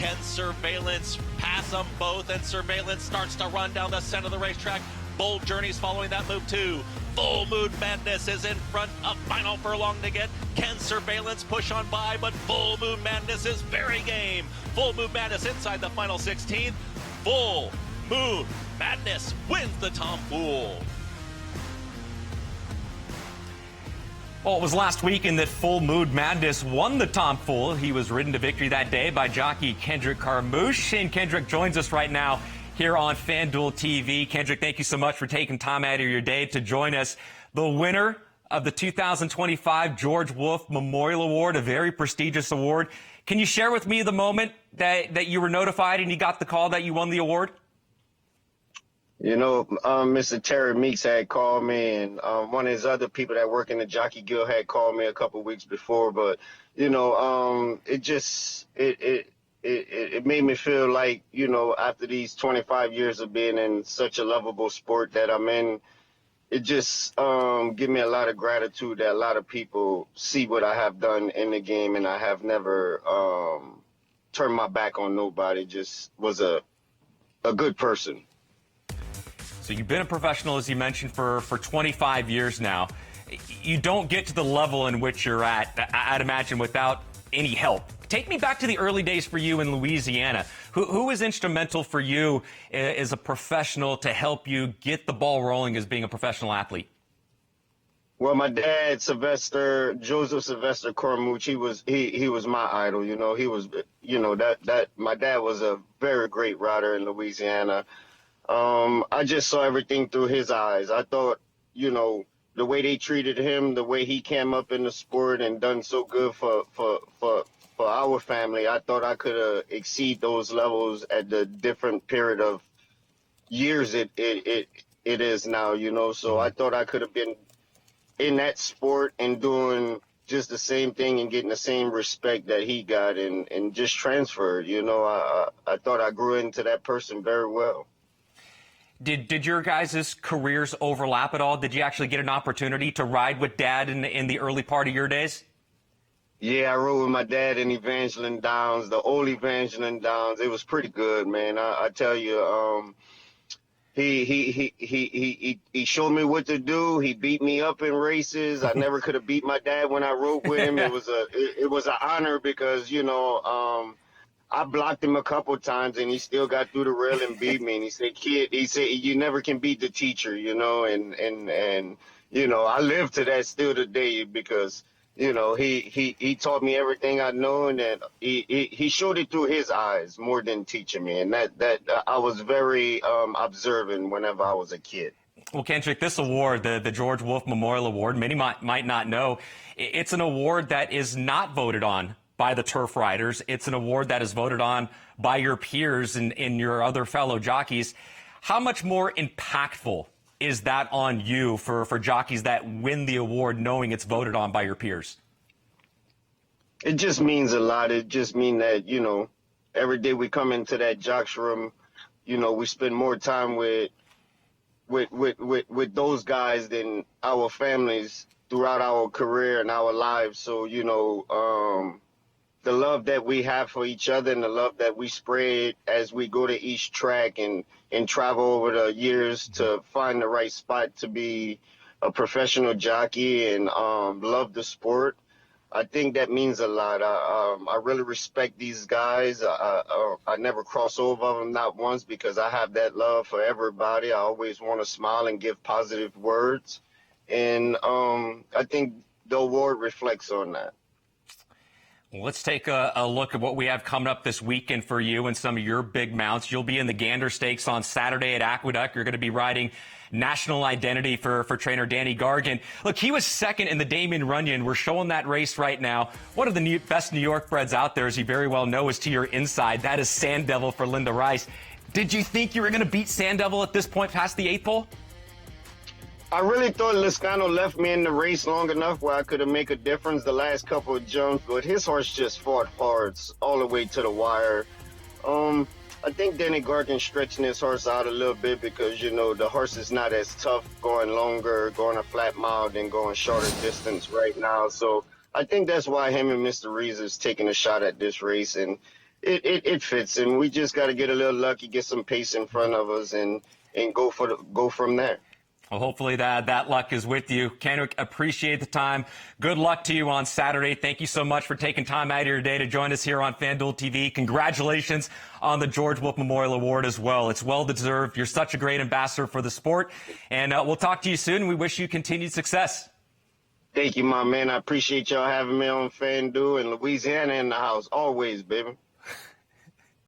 Can Surveillance pass them both? And Surveillance starts to run down the center of the racetrack. Bold Journey's following that move too. Full Moon Madness is in front of Final Furlong to get. Can Surveillance push on by? But Full Moon Madness is very game. Full Moon Madness inside the final 16. Full Moon Madness wins the Tom Fool. Well, it was last weekend that Full Moon Madness won the Tom Fool. He was ridden to victory that day by jockey Kendrick Carmouche. And Kendrick joins us right now here on FanDuel TV. Kendrick, thank you so much for taking time out of your day to join us. The winner of the 2025 George Woolf Memorial Award, a very prestigious award. Can you share with me the moment that you were notified and you got the call that you won the award? You know, Mr. Terry Meeks had called me, and one of his other people that work in the Jockey Guild had called me a couple weeks before. But, you know, it made me feel like, you know, after these 25 years of being in such a lovable sport that I'm in, it just give me a lot of gratitude that a lot of people see what I have done in the game, and I have never turned my back on nobody. Just was a good person. So you've been a professional, as you mentioned, for 25 years now. You don't get to the level in which you're at, I'd imagine, without any help. Take me back to the early days for you in Louisiana. Who was instrumental for you as a professional to help you get the ball rolling as being a professional athlete? Well, my dad, Joseph Sylvester Carmouche, he was my idol. You know, he was, you know, that my dad was a very great rider in Louisiana. I just saw everything through his eyes. I thought, you know, the way they treated him, the way he came up in the sport and done so good for our family, I thought I could exceed those levels at the different period of years it is now, you know. So I thought I could have been in that sport and doing just the same thing and getting the same respect that he got and just transferred, you know. I thought I grew into that person very well. Did your guys' careers overlap at all? Did you actually get an opportunity to ride with Dad in the early part of your days? Yeah, I rode with my dad in Evangeline Downs, the old Evangeline Downs. It was pretty good, man. I tell you, he showed me what to do. He beat me up in races. I never could have beat my dad when I rode with him. It was an honor because, you know, I blocked him a couple of times and he still got through the rail and beat me. And he said, "Kid," he said, "you never can beat the teacher," you know. And you know, I live to that still today because, you know, he taught me everything I know, and that he showed it through his eyes more than teaching me. And that I was very observant whenever I was a kid. Well, Kendrick, this award, the George Woolf Memorial Award, many might not know, it's an award that is not voted on by the turf riders. It's an award that is voted on by your peers and your other fellow jockeys. How much more impactful is that on you for jockeys that win the award knowing it's voted on by your peers? It just means a lot. It just means that, you know, every day we come into that jocks room, you know, we spend more time with those guys than our families throughout our career and our lives. So, you know, the love that we have for each other and the love that we spread as we go to each track and travel over the years to find the right spot to be a professional jockey and love the sport. I think that means a lot. I really respect these guys. I never cross over them, not once, because I have that love for everybody. I always want to smile and give positive words. And I think the award reflects on that. Well, let's take a look at what we have coming up this weekend for you and some of your big mounts. You'll be in the Gander Stakes on Saturday at Aqueduct. You're going to be riding National Identity for trainer Danny Gargan. Look, he was second in the Damien Runyon. We're showing that race right now. One of the best New York breds out there, as you very well know, is to your inside. That is Sand Devil for Linda Rice. Did you think you were going to beat Sand Devil at this point past the 8th pole? I really thought Liscano left me in the race long enough where I could have made a difference the last couple of jumps, but his horse just fought hard all the way to the wire. I think Danny Gargan stretching his horse out a little bit because, you know, the horse is not as tough going longer, going a flat mile than going shorter distance right now. So I think that's why him and Mr. Reeves is taking a shot at this race. And it fits, and we just got to get a little lucky, get some pace in front of us, and go from there. Well, hopefully that luck is with you. Kendrick, appreciate the time. Good luck to you on Saturday. Thank you so much for taking time out of your day to join us here on FanDuel TV. Congratulations on the George Woolf Memorial Award as well. It's well deserved. You're such a great ambassador for the sport. And we'll talk to you soon. We wish you continued success. Thank you, my man. I appreciate y'all having me on FanDuel, and Louisiana in the house. Always, baby.